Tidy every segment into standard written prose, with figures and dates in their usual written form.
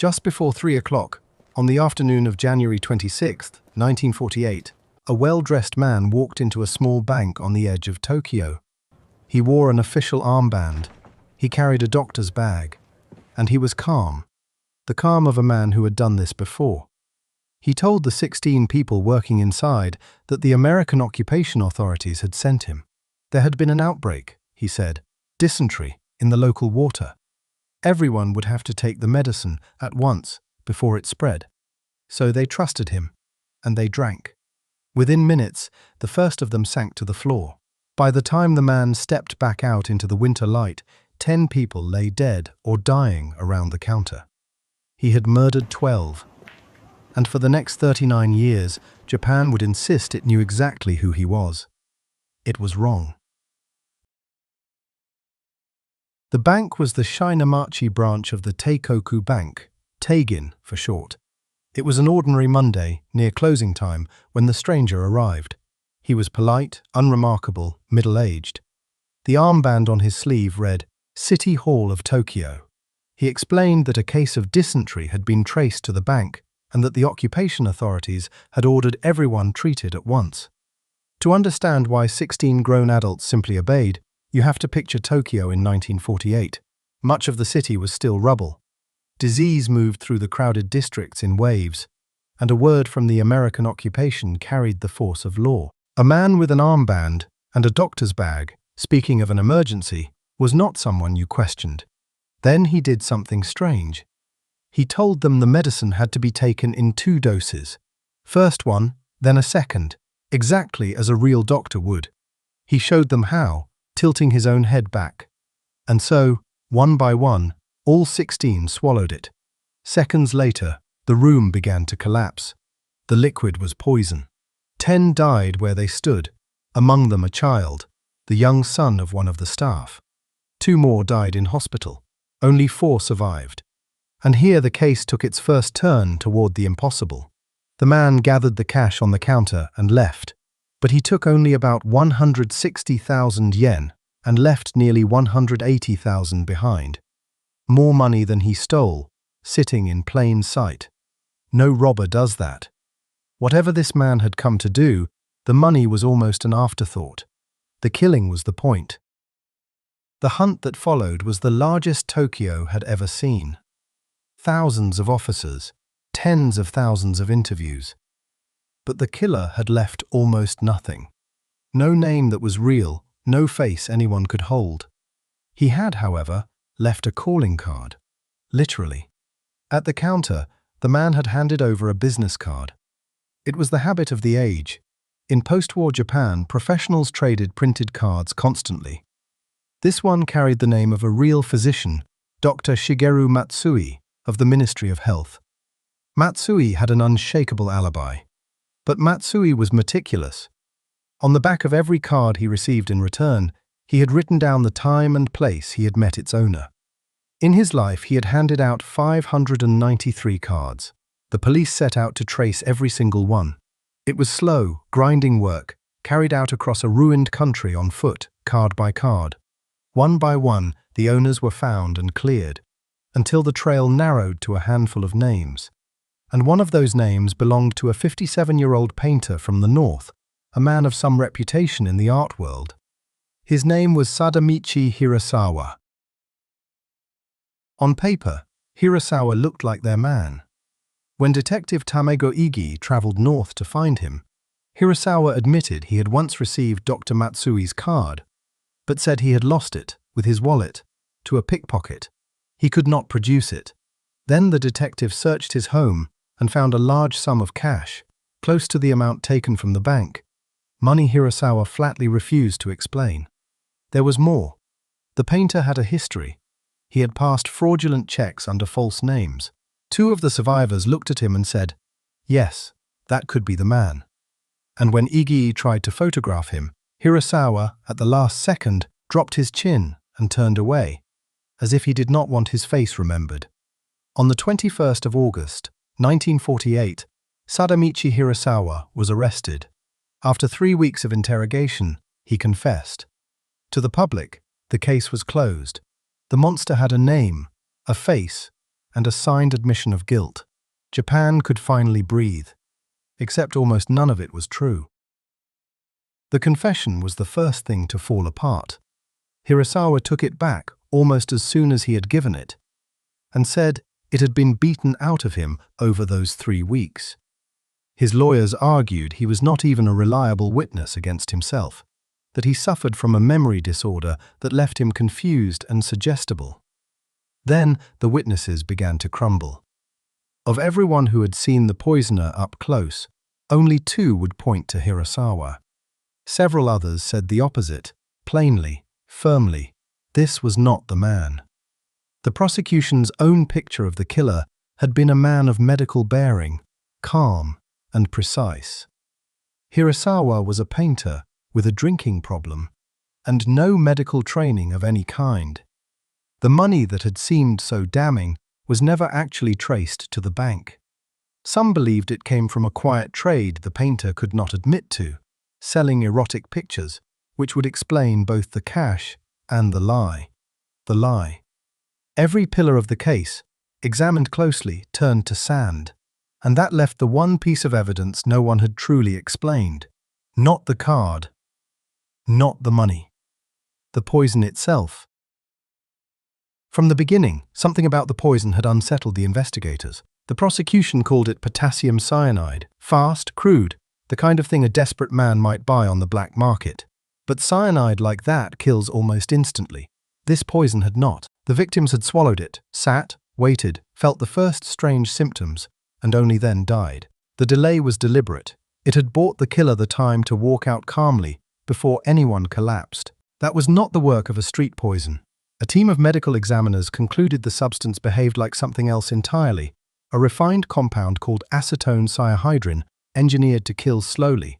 Just before 3 o'clock, on the afternoon of January 26, 1948, a well-dressed man walked into a small bank on the edge of Tokyo. He wore an official armband, he carried a doctor's bag, and he was calm, the calm of a man who had done this before. He told the 16 people working inside that the American occupation authorities had sent him. There had been an outbreak, he said, dysentery in the local water. Everyone would have to take the medicine at once before it spread. So they trusted him, and they drank. Within minutes, the first of them sank to the floor. By the time the man stepped back out into the winter light, 10 people lay dead or dying around the counter. He had murdered 12. And for the next 39 years, Japan would insist it knew exactly who he was. It was wrong. The bank was the Shinamachi branch of the Teikoku Bank, Teigin for short. It was an ordinary Monday, near closing time, when the stranger arrived. He was polite, unremarkable, middle-aged. The armband on his sleeve read, City Hall of Tokyo. He explained that a case of dysentery had been traced to the bank and that the occupation authorities had ordered everyone treated at once. To understand why 16 grown adults simply obeyed, you have to picture Tokyo in 1948. Much of the city was still rubble. Disease moved through the crowded districts in waves, and a word from the American occupation carried the force of law. A man with an armband and a doctor's bag, speaking of an emergency, was not someone you questioned. Then he did something strange. He told them the medicine had to be taken in 2 doses. First one, then a second, exactly as a real doctor would. He showed them how, tilting his own head back. And so, one by one, all 16 swallowed it. Seconds later, the room began to collapse. The liquid was poison. 10 died where they stood, among them a child, the young son of one of the staff. 2 more died in hospital. Only 4 survived. And here the case took its first turn toward the impossible. The man gathered the cash on the counter and left, but he took only about 160,000 yen and left nearly 180,000 behind. More money than he stole, sitting in plain sight. No robber does that. Whatever this man had come to do, the money was almost an afterthought. The killing was the point. The hunt that followed was the largest Tokyo had ever seen. Thousands of officers, tens of thousands of interviews. But the killer had left almost nothing. No name that was real, no face anyone could hold. He had, however, left a calling card. Literally. At the counter, the man had handed over a business card. It was the habit of the age. In post-war Japan, professionals traded printed cards constantly. This one carried the name of a real physician, Dr. Shigeru Matsui, of the Ministry of Health. Matsui had an unshakable alibi. But Matsui was meticulous. On the back of every card he received in return, he had written down the time and place he had met its owner. In his life, he had handed out 593 cards. The police set out to trace every single one. It was slow, grinding work, carried out across a ruined country on foot, card by card. One by one, the owners were found and cleared, until the trail narrowed to a handful of names. And one of those names belonged to a 57-year-old painter from the north, a man of some reputation in the art world. His name was Sadamichi Hirasawa. On paper, Hirasawa looked like their man. When Detective Tamego Igi traveled north to find him, Hirasawa admitted he had once received Dr. Matsui's card, but said he had lost it, with his wallet, to a pickpocket. He could not produce it. Then the detective searched his home and found a large sum of cash, close to the amount taken from the bank. Money Hirasawa flatly refused to explain. There was more. The painter had a history. He had passed fraudulent checks under false names. 2 of the survivors looked at him and said, "Yes, that could be the man." And when Igi tried to photograph him, Hirasawa, at the last second, dropped his chin and turned away, as if he did not want his face remembered. On the 21st of August, 1948, Sadamichi Hirasawa was arrested. After 3 weeks of interrogation, he confessed. To the public, the case was closed. The monster had a name, a face, and a signed admission of guilt, Japan could finally breathe. Except almost none of it was true. The confession was the first thing to fall apart. Hirasawa took it back almost as soon as he had given it, and said it had been beaten out of him over those 3 weeks. His lawyers argued he was not even a reliable witness against himself, that he suffered from a memory disorder that left him confused and suggestible. Then the witnesses began to crumble. Of everyone who had seen the poisoner up close, only 2 would point to Hirasawa. Several others said the opposite, plainly, firmly. This was not the man. The prosecution's own picture of the killer had been a man of medical bearing, calm and precise. Hirasawa was a painter with a drinking problem and no medical training of any kind. The money that had seemed so damning was never actually traced to the bank. Some believed it came from a quiet trade the painter could not admit to, selling erotic pictures, which would explain both the cash and the lie. The lie. Every pillar of the case, examined closely, turned to sand, and that left the one piece of evidence no one had truly explained. Not the card. Not the money. The poison itself. From the beginning, something about the poison had unsettled the investigators. The prosecution called it potassium cyanide, fast, crude, the kind of thing a desperate man might buy on the black market. But cyanide like that kills almost instantly. This poison had not. The victims had swallowed it, sat, waited, felt the first strange symptoms, and only then died. The delay was deliberate. It had bought the killer the time to walk out calmly before anyone collapsed. That was not the work of a street poison. A team of medical examiners concluded the substance behaved like something else entirely, a refined compound called acetone cyanohydrin, engineered to kill slowly.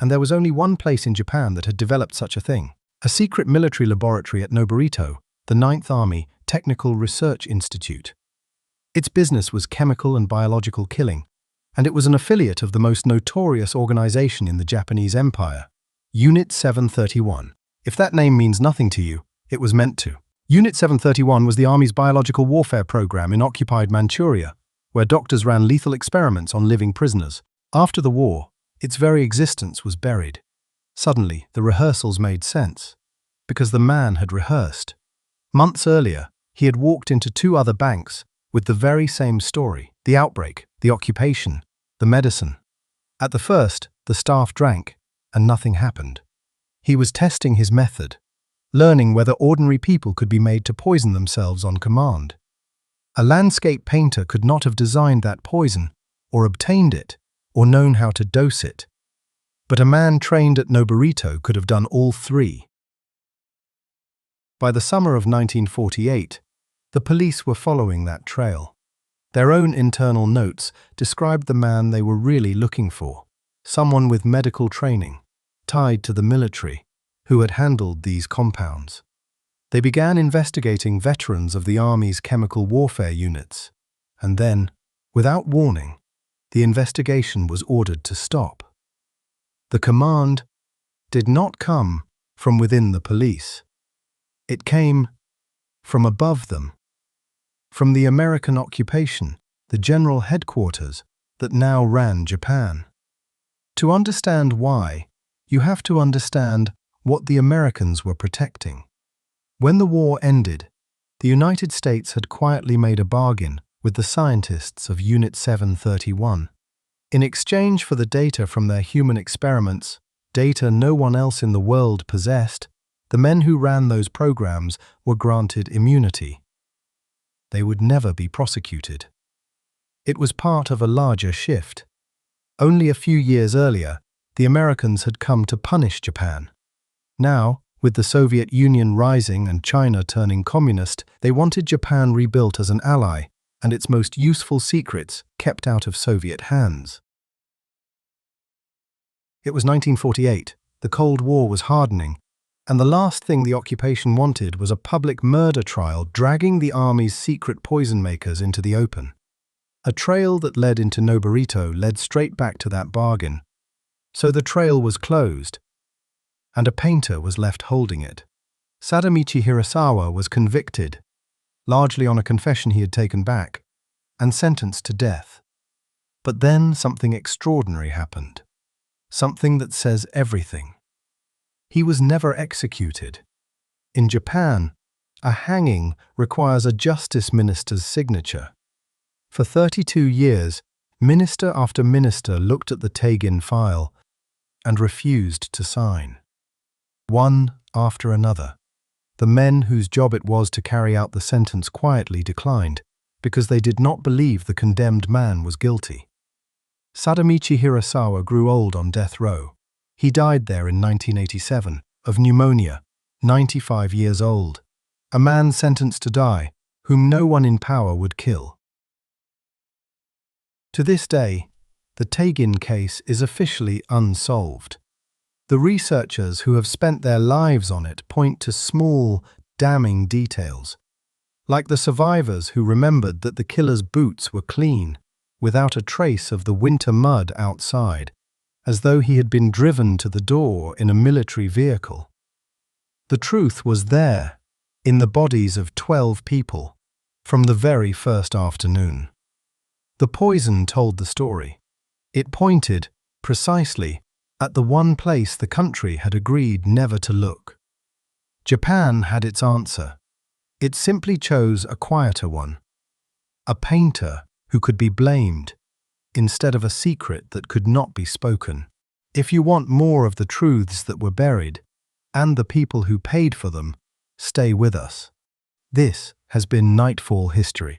And there was only one place in Japan that had developed such a thing. A secret military laboratory at Noborito, the 9th Army Technical Research Institute. Its business was chemical and biological killing, and it was an affiliate of the most notorious organization in the Japanese Empire, Unit 731. If that name means nothing to you, it was meant to. Unit 731 was the Army's biological warfare program in occupied Manchuria, where doctors ran lethal experiments on living prisoners. After the war, its very existence was buried. Suddenly, the rehearsals made sense, because the man had rehearsed. Months earlier, he had walked into 2 other banks with the very same story: the outbreak, the occupation, the medicine. At the first, the staff drank, and nothing happened. He was testing his method, learning whether ordinary people could be made to poison themselves on command. A landscape painter could not have designed that poison, or obtained it, or known how to dose it. But a man trained at Noborito could have done all 3. By the summer of 1948, the police were following that trail. Their own internal notes described the man they were really looking for, someone with medical training, tied to the military, who had handled these compounds. They began investigating veterans of the Army's chemical warfare units, and then, without warning, the investigation was ordered to stop. The command did not come from within the police. It came from above them, from the American occupation, the general headquarters that now ran Japan. To understand why, you have to understand what the Americans were protecting. When the war ended, the United States had quietly made a bargain with the scientists of Unit 731. In exchange for the data from their human experiments, data no one else in the world possessed, the men who ran those programs were granted immunity. They would never be prosecuted. It was part of a larger shift. Only a few years earlier, the Americans had come to punish Japan. Now, with the Soviet Union rising and China turning communist, they wanted Japan rebuilt as an ally and its most useful secrets kept out of Soviet hands. It was 1948, the Cold War was hardening, and the last thing the occupation wanted was a public murder trial dragging the Army's secret poison makers into the open. A trail that led into Noborito led straight back to that bargain. So the trail was closed, and a painter was left holding it. Sadamichi Hirasawa was convicted, largely on a confession he had taken back, and sentenced to death. But then something extraordinary happened. Something that says everything. He was never executed. In Japan, a hanging requires a justice minister's signature. For 32 years, minister after minister looked at the Teigin file and refused to sign. One after another. The men whose job it was to carry out the sentence quietly declined because they did not believe the condemned man was guilty. Sadamichi Hirasawa grew old on death row. He died there in 1987 of pneumonia, 95 years old. A man sentenced to die, whom no one in power would kill. To this day, the Teigin case is officially unsolved. The researchers who have spent their lives on it point to small, damning details, like the survivors who remembered that the killer's boots were clean, without a trace of the winter mud outside, as though he had been driven to the door in a military vehicle. The truth was there, in the bodies of 12 people, from the very first afternoon. The poison told the story. It pointed, precisely, at the one place the country had agreed never to look. Japan had its answer. It simply chose a quieter one. A painter who could be blamed, instead of a secret that could not be spoken. If you want more of the truths that were buried, and the people who paid for them, stay with us. This has been Nightfall History.